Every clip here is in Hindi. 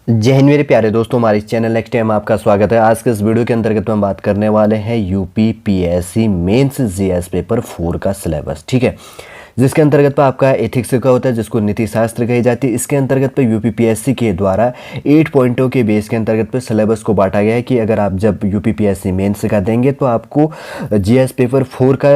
जय हिंद मेरे प्यारे दोस्तों, हमारे इस चैनल नेक्स्ट टाइम आपका स्वागत है। आज के इस वीडियो के अंतर्गत हम बात करने वाले हैं यूपीपीएससी मेंस जीएस पेपर 4 का सिलेबस। ठीक है, जिसके अंतर्गत पर आपका एथिक्स का होता है, जिसको नीति शास्त्र कही जाती है। इसके अंतर्गत पर यूपीपीएससी के द्वारा 8 पॉइंटों के बेस के अंतर्गत पर सिलेबस को बांटा गया है कि अगर आप जब यूपीपीएससी मेंस का देंगे तो आपको जीएस पेपर 4 का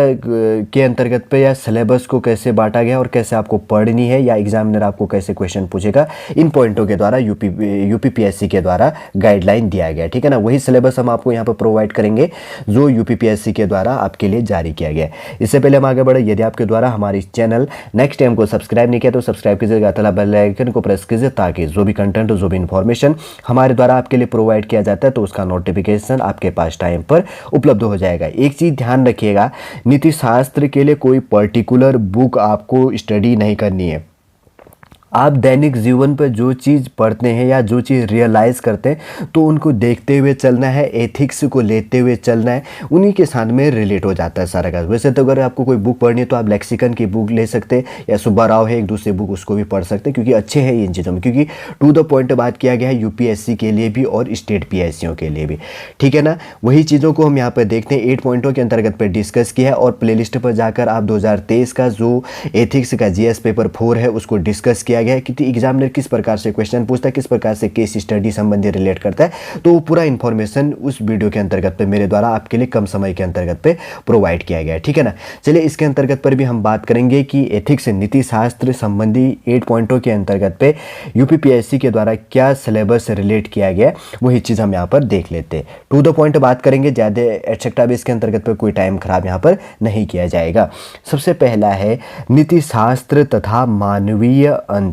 के अंतर्गत पे या सिलेबस को कैसे बांटा गया और कैसे आपको पढ़नी है या एग्जामिनर आपको कैसे क्वेश्चन पूछेगा, इन पॉइंटों के द्वारा यूपीपीएससी के द्वारा गाइडलाइन दिया गया। ठीक है ना, वही सिलेबस हम आपको यहाँ पर प्रोवाइड करेंगे जो यूपीपीएससी के द्वारा आपके लिए जारी किया गया है। इससे पहले हम आगे बढ़े, यदि आपके द्वारा हमारी चैनल नेक्स्ट टाइम को सब्सक्राइब नहीं किया तो सब्सक्राइब कीजिएगा, तथा बेल आइकन को प्रेस कीजिए ताकि जो भी कंटेंट, जो भी इंफॉर्मेशन हमारे द्वारा आपके लिए प्रोवाइड किया जाता है तो उसका नोटिफिकेशन आपके पास टाइम पर उपलब्ध हो जाएगा। एक चीज़ ध्यान रखिएगा, नीति शास्त्र के लिए कोई पर्टिकुलर बुक आपको स्टडी नहीं करनी है। आप दैनिक जीवन पर जो चीज़ पढ़ते हैं या जो चीज़ रियलाइज़ करते हैं तो उनको देखते हुए चलना है, एथिक्स को लेते हुए चलना है, उन्हीं के साथ में रिलेट हो जाता है सारा का। वैसे तो अगर आपको कोई बुक पढ़नी है तो आप लेक्सिकन की बुक ले सकते हैं या सुब्बा राव है एक दूसरी बुक, उसको भी पढ़ सकते हैं क्योंकि अच्छे हैं इन चीज़ों में, क्योंकि टू द पॉइंट बात किया गया है यूपीएससी के लिए भी और स्टेट पीएससीओं के लिए भी। ठीक है ना, वही चीज़ों को हम यहाँ पर देखते हैं। 8 पॉइंटों के अंतर्गत पर डिस्कस किया है और प्ले लिस्ट पर जाकर आप 2023 का जो एथिक्स का जीएस पेपर 4 है उसको डिस्कस किया गया है कि एग्जामिनर किस प्रकार से क्वेश्चन पूछता है, किस प्रकार से केस स्टडी संबंधी रिलेट करता है, तो वो पूरा इंफॉर्मेशन उस वीडियो के अंतर्गत पे मेरे द्वारा आपके लिए कम समय के अंतर्गत पे प्रोवाइड किया गया है। ठीक है ना, चलिए इसके अंतर्गत पर भी हम बात करेंगे कि एथिक्स नीति शास्त्र संबंधी 8 पॉइंटों के अंतर्गत पे यूपीपीएससी के द्वारा क्या सिलेबस रिलेट किया गया, वही चीज़ हम यहाँ पर देख लेते हैं। टू द पॉइंट बात करेंगे, ज़्यादा एटसेट्रा भी इसके अंतर्गत पर कोई टाइम खराब यहाँ पर नहीं किया जाएगा। सबसे पहला है नीति शास्त्र तथा मानवीय अंत,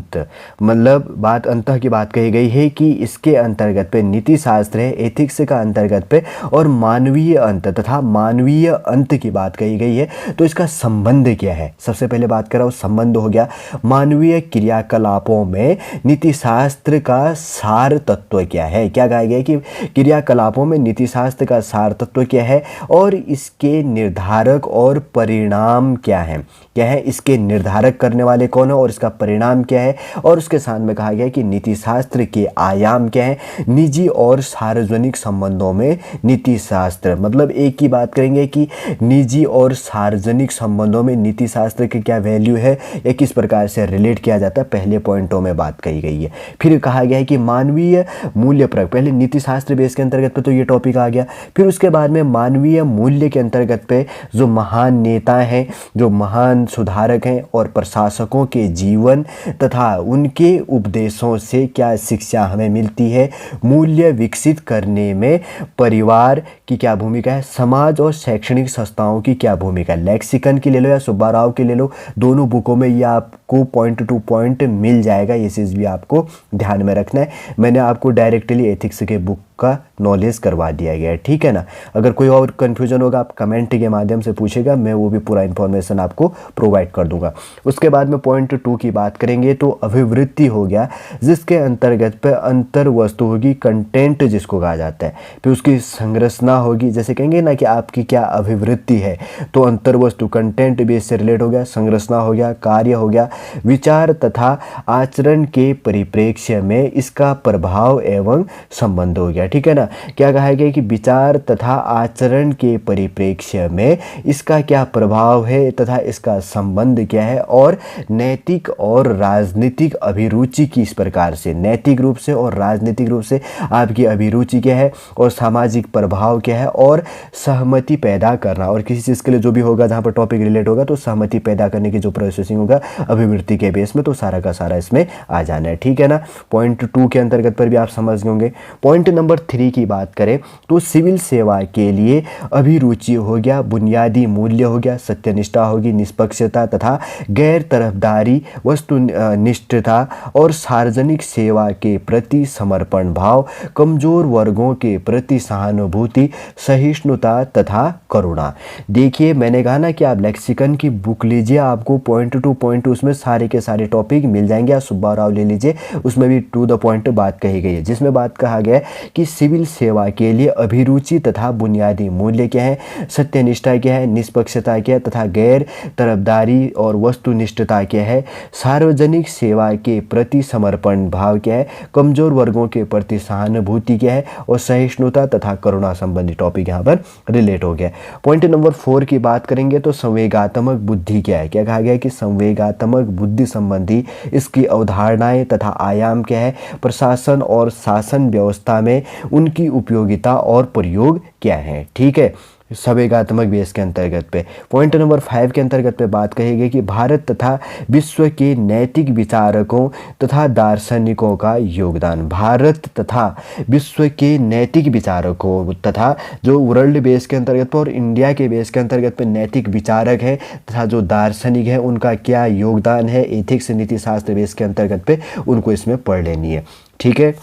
मतलब बात अंतः की बात कही गई है कि इसके अंतर्गत पे नीति शास्त्र है, एथिक्स का अंतर्गत पे, और मानवीय अंत तथा मानवीय अंत की बात कही गई है। तो इसका संबंध क्या है, सबसे पहले बात कर रहा हूँ, संबंध हो गया मानवीय क्रियाकलापों में नीति शास्त्र का सार तत्व क्या है। क्या कहा गया है कि क्रियाकलापों में नीति शास्त्र का सार तत्व क्या है और इसके निर्धारक और परिणाम क्या है, क्या है इसके निर्धारक करने वाले कौन है और इसका परिणाम क्या है। और उसके साथ में कहा गया कि नीति शास्त्र के आयाम क्या है, निजी और सार्वजनिक संबंधों में नीति शास्त्र, मतलब एक ही बात करेंगे कि निजी और सार्वजनिक संबंधों में नीति शास्त्र की क्या वैल्यू है या किस प्रकार से रिलेट किया जाता है, पहले पॉइंटों में बात कही गई है। फिर कहा गया है कि मानवीय मूल्य प्रयोग, पहले नीति शास्त्र बेस के अंतर्गत पे तो ये टॉपिक आ गया, फिर उसके बाद में मानवीय मूल्य के अंतर्गत पे जो महान नेता हैं, जो महान सुधारक हैं और प्रशासकों के जीवन तथा उनके उपदेशों से क्या शिक्षा हमें मिलती है, मूल्य विकसित करने में परिवार की क्या भूमिका है, समाज और शैक्षणिक संस्थाओं की क्या भूमिका है। लेक्सिकन की ले लो या सुब्बा राव की ले लो, दोनों बुकों में ये आपको पॉइंट टू पॉइंट मिल जाएगा। ये चीज़ भी आपको ध्यान में रखना है। मैंने आपको डायरेक्टली एथिक्स के बुक का नॉलेज करवा दिया गया है। ठीक है ना, अगर कोई और कन्फ्यूजन होगा आप कमेंट के माध्यम से पूछेगा, मैं वो भी पूरा इन्फॉर्मेशन आपको प्रोवाइड कर दूंगा। उसके बाद में पॉइंट 2 की बात करेंगे तो अभिवृत्ति हो गया, जिसके अंतर्गत पे अंतर वस्तु होगी, कंटेंट जिसको कहा जाता है। फिर उसकी संरचना होगी, जैसे कहेंगे ना कि आपकी क्या अभिवृत्ति है, तो अंतर वस्तु कंटेंट बेस से रिलेट हो गया, संरचना हो गया, कार्य हो गया, विचार तथा आचरण के परिप्रेक्ष्य में इसका प्रभाव एवं संबंध हो गया। ठीक है ना, क्या कहा गया कि विचार तथा आचरण के परिप्रेक्ष्य में इसका क्या प्रभाव है तथा इसका संबंध क्या है, और नैतिक और राजनीतिक अभिरुचि किस प्रकार से, नैतिक रूप से और राजनीतिक रूप से आपकी अभिरुचि क्या है और सामाजिक प्रभाव क्या है, और सहमति पैदा करना, और किसी चीज़ के लिए जो भी होगा जहाँ पर टॉपिक रिलेट होगा तो सहमति पैदा करने की जो प्रोसेसिंग होगा अभिवृत्ति के बेस में, तो सारा का सारा इसमें आ जाना है। ठीक है ना, पॉइंट 2 के अंतर्गत पर भी आप समझ गए होंगे। पॉइंट नंबर 3 की बात करें तो सिविल सेवा के लिए अभिरुचि हो गया, बुनियादी मूल्य हो गया, सत्यनिष्ठा होगी, निष्पक्षता तथा गैर तरफदारी, वस्तुनिष्ठता और सार्वजनिक सेवा के प्रति समर्पण भाव, कमजोर वर्गों के प्रति सहानुभूति, सहिष्णुता तथा करुणा। देखिए मैंने कहा ना कि आप लेक्सिकन की बुक लीजिए, आपको पॉइंट टू पॉइंट उसमें सारे के सारे टॉपिक मिल जाएंगे। आप सुब्बा राव ले लीजिए, उसमें भी टू द पॉइंट बात कही गई है, जिसमें बात कहा गया है कि कि सिविल सेवा के लिए अभिरुचि तथा बुनियादी मूल्य क्या है, सत्यनिष्ठा क्या है, निष्पक्षता क्या है तथा गैर तरफदारी और वस्तुनिष्ठता क्या है, सार्वजनिक सेवा के प्रति समर्पण भाव क्या है, कमजोर वर्गों के प्रति सहानुभूति क्या है और सहिष्णुता तथा करुणा संबंधी टॉपिक यहाँ पर रिलेट हो गया। पॉइंट नंबर 4 की बात करेंगे तो संवेगात्मक बुद्धि क्या है। क्या कहा गया कि संवेगात्मक बुद्धि संबंधी इसकी अवधारणाएं तथा आयाम क्या है, प्रशासन और शासन व्यवस्था में उनकी उपयोगिता और प्रयोग क्या है। ठीक है, संवेगात्मक बेस के अंतर्गत पे। पॉइंट नंबर 5 के अंतर्गत पे बात कही गई कि भारत तथा विश्व के नैतिक विचारकों तथा दार्शनिकों का योगदान। भारत तथा विश्व के नैतिक विचारकों तथा जो वर्ल्ड बेस के अंतर्गत पे और इंडिया के बेस के अंतर्गत पे नैतिक विचारक है तथा जो दार्शनिक है उनका क्या योगदान है एथिक्स नीति शास्त्र बेस के अंतर्गत पे, उनको इसमें पढ़ लेनी है। ठीक है,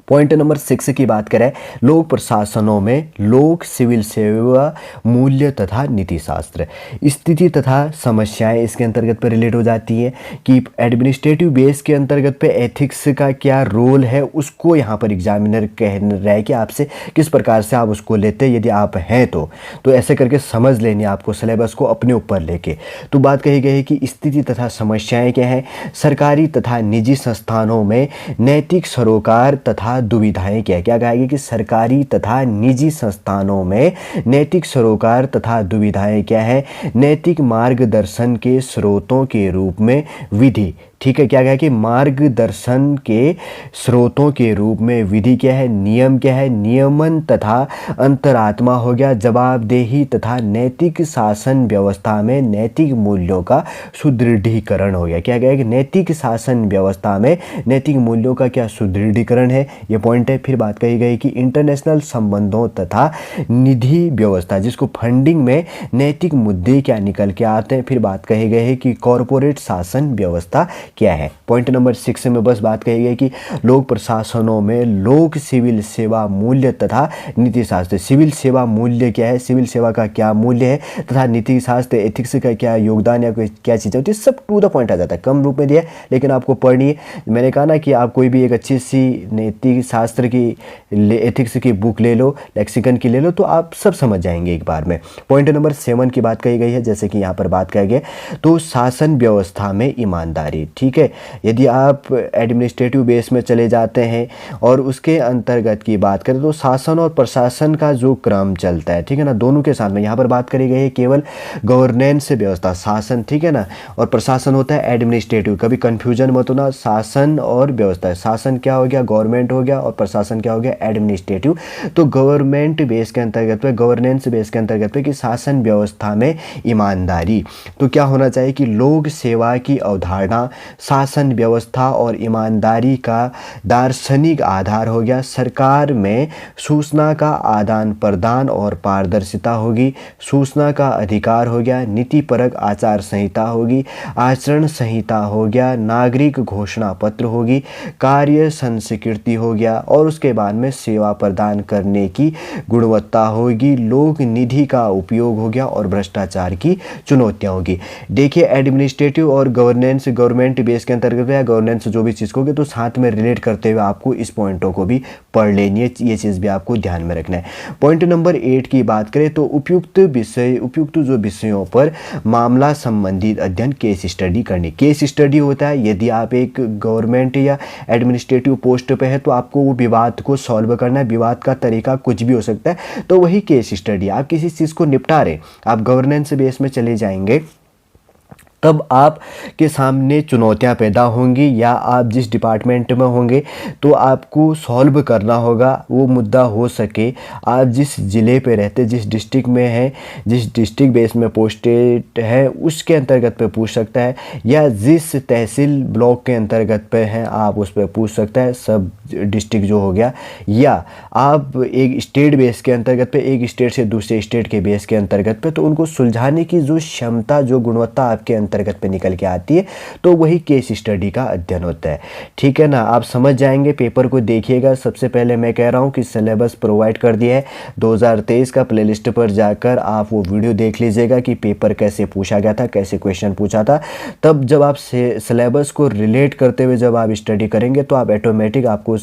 पॉइंट नंबर 6 की बात करें, लोक प्रशासनों में लोक सिविल सेवा मूल्य तथा नीति शास्त्र। स्थिति तथा समस्याएं इसके अंतर्गत पर रिलेट हो जाती है कि एडमिनिस्ट्रेटिव बेस के अंतर्गत पे एथिक्स का क्या रोल है, उसको यहाँ पर एग्जामिनर कह रहा है कि आपसे किस प्रकार से आप उसको लेते हैं। यदि आप हैं तो ऐसे करके समझ लेनी आपको सिलेबस को अपने ऊपर लेके। तो बात कही गई है कि स्थिति तथा समस्याएं क्या है, सरकारी तथा निजी संस्थानों में नैतिक सरोकार तथा दुविधाएं क्या है। क्या कहा गया कि सरकारी तथा निजी संस्थानों में नैतिक सरोकार तथा दुविधाएं क्या है, नैतिक मार्गदर्शन के स्रोतों के रूप में विधि। ठीक है, क्या कहा कि मार्गदर्शन के स्रोतों के रूप में विधि क्या है, नियम क्या है, नियमन तथा अंतरात्मा हो गया, जवाबदेही तथा नैतिक शासन व्यवस्था में नैतिक मूल्यों का सुदृढ़ीकरण हो गया। क्या कहा कि नैतिक शासन व्यवस्था में नैतिक मूल्यों का क्या सुदृढ़ीकरण है, ये पॉइंट है। फिर बात कही गई कि इंटरनेशनल संबंधों तथा निधि व्यवस्था, जिसको फंडिंग में नैतिक मुद्दे क्या निकल के आते हैं। फिर बात कही गई है कि कॉरपोरेट शासन व्यवस्था क्या है। पॉइंट नंबर 6 में बस बात कही गई कि लोक प्रशासनों में लोक सिविल सेवा मूल्य तथा नीति शास्त्र। सिविल सेवा मूल्य क्या है, सिविल सेवा का क्या मूल्य है तथा नीति शास्त्र एथिक्स का क्या योगदान या क्या चीज़ें होती है, सब टू द पॉइंट आ जाता है। कम रूप में दिया लेकिन आपको पढ़नी है। मैंने कहा ना कि आप कोई भी एक अच्छी सी नीति शास्त्र की एथिक्स की बुक ले लो, लेक्सिकन की ले लो, तो आप सब समझ जाएंगे एक बार में। पॉइंट नंबर 7 की बात कही गई है, जैसे कि यहाँ पर बात कही गई तो शासन व्यवस्था में ईमानदारी। ठीक है, यदि आप एडमिनिस्ट्रेटिव बेस में चले जाते हैं और उसके अंतर्गत की बात करें तो शासन और प्रशासन का जो क्रम चलता है, ठीक है ना, दोनों के साथ में यहाँ पर बात करी गई है केवल गवर्नेंस व्यवस्था, शासन, ठीक है ना, और प्रशासन होता है एडमिनिस्ट्रेटिव। कभी कंफ्यूजन मत होना, शासन और व्यवस्था, शासन क्या हो गया गवर्नमेंट हो गया और प्रशासन क्या हो गया एडमिनिस्ट्रेटिव। तो गवर्नमेंट बेस के अंतर्गत पे, गवर्नेंस बेस के अंतर्गत पे कि शासन व्यवस्था में ईमानदारी, तो क्या होना चाहिए कि लोक सेवा की अवधारणा शासन व्यवस्था और ईमानदारी का दार्शनिक आधार हो गया। सरकार में सूचना का आदान प्रदान और पारदर्शिता होगी, सूचना का अधिकार हो गया, नीतिपरक आचार संहिता होगी, आचरण संहिता हो गया, नागरिक घोषणा पत्र होगी, कार्य संस्कृति हो गया और उसके बाद में सेवा प्रदान करने की गुणवत्ता होगी, लोक निधि का उपयोग हो गया और भ्रष्टाचार की चुनौतियाँ होगी। देखिए एडमिनिस्ट्रेटिव और गवर्नेंस, गवर्नमेंट बेस के अंतर्गत या गवर्नेंस जो भी चीज़ होगी तो साथ में रिलेट करते हुए आपको इस पॉइंटों को भी पढ़ लेनी है, ये चीज़ भी आपको ध्यान में रखना है। पॉइंट नंबर 8 की बात करें तो उपयुक्त विषय, उपयुक्त जो विषयों पर मामला संबंधित अध्ययन, केस स्टडी करनी। केस स्टडी होता है यदि आप एक गवर्नमेंट या एडमिनिस्ट्रेटिव पोस्ट पे है तो आपको वो विवाद को सॉल्व करना है, विवाद का तरीका कुछ भी हो सकता है, तो वही केस स्टडी। आप किसी चीज़ को निपटा रहे, आप गवर्नेंस बेस में चले जाएंगे तब आपके सामने चुनौतियां पैदा होंगी या आप जिस डिपार्टमेंट में होंगे तो आपको सॉल्व करना होगा वो मुद्दा। हो सके आप जिस ज़िले पे रहते, जिस डिस्ट्रिक्ट में हैं, जिस डिस्ट्रिक्ट बेस में पोस्टेड है उसके अंतर्गत पे पूछ सकता है, या जिस तहसील ब्लॉक के अंतर्गत पे हैं आप उस पर पूछ सकता है, सब डिस्ट्रिक्ट जो हो गया। या आप एक स्टेट बेस के अंतर्गत पे, एक स्टेट से दूसरे स्टेट के बेस के अंतर्गत पे, तो उनको सुलझाने की जो क्षमता, जो गुणवत्ता आपके अंतर्गत पे निकल के आती है, तो वही केस स्टडी का अध्ययन होता है। ठीक है ना, आप समझ जाएंगे। पेपर को देखिएगा। सबसे पहले मैं कह रहा हूँ कि सिलेबस प्रोवाइड कर दिया है 2023 का, प्लेलिस्ट पर जाकर आप वो वीडियो देख लीजिएगा कि पेपर कैसे पूछा गया था, कैसे क्वेश्चन पूछा था। तब जब आप सिलेबस को रिलेट करते हुए जब आप स्टडी करेंगे तो आप ऑटोमेटिक आपको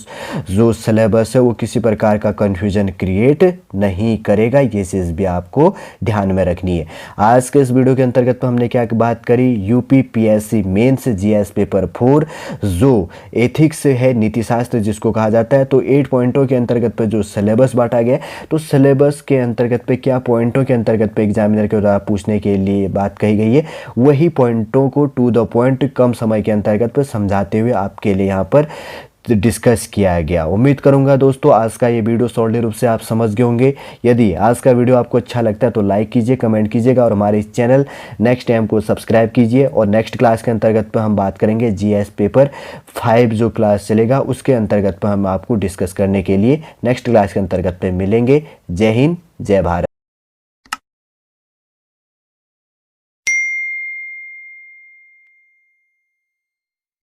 जो सिलेबस है वो किसी प्रकार का कन्फ्यूजन क्रिएट नहीं करेगा। ये चीज़ भी आपको ध्यान में रखनी है। आज के इस वीडियो के अंतर्गत तो हमने क्या बात करी, UP PSC mains GS paper 4 जो एथिक्स है, नीति शास्त्र जिसको कहा जाता है। तो 8 पॉइंटों के अंतर्गत पे जो सिलेबस बांटा गया, तो सिलेबस के अंतर्गत पे क्या पॉइंटों के अंतर्गत पे एग्जामिनर के द्वारा पूछने के लिए बात कही गई है, वही पॉइंटों को टू द पॉइंट कम समय के अंतर्गत पे समझाते हुए आपके लिए यहाँ पर डिस्कस किया गया। उम्मीद करूंगा दोस्तों आज का ये वीडियो सॉलिड रूप से आप समझ गए होंगे। यदि आज का वीडियो आपको अच्छा लगता है तो लाइक कीजिए, कमेंट कीजिएगा और हमारे इस चैनल नेक्स्ट टाइम को सब्सक्राइब कीजिए। और नेक्स्ट क्लास के अंतर्गत पर हम बात करेंगे जीएस पेपर 5 जो क्लास चलेगा उसके अंतर्गत पर हम आपको डिस्कस करने के लिए नेक्स्ट क्लास के अंतर्गत पर मिलेंगे। जय हिंद, जय भारत।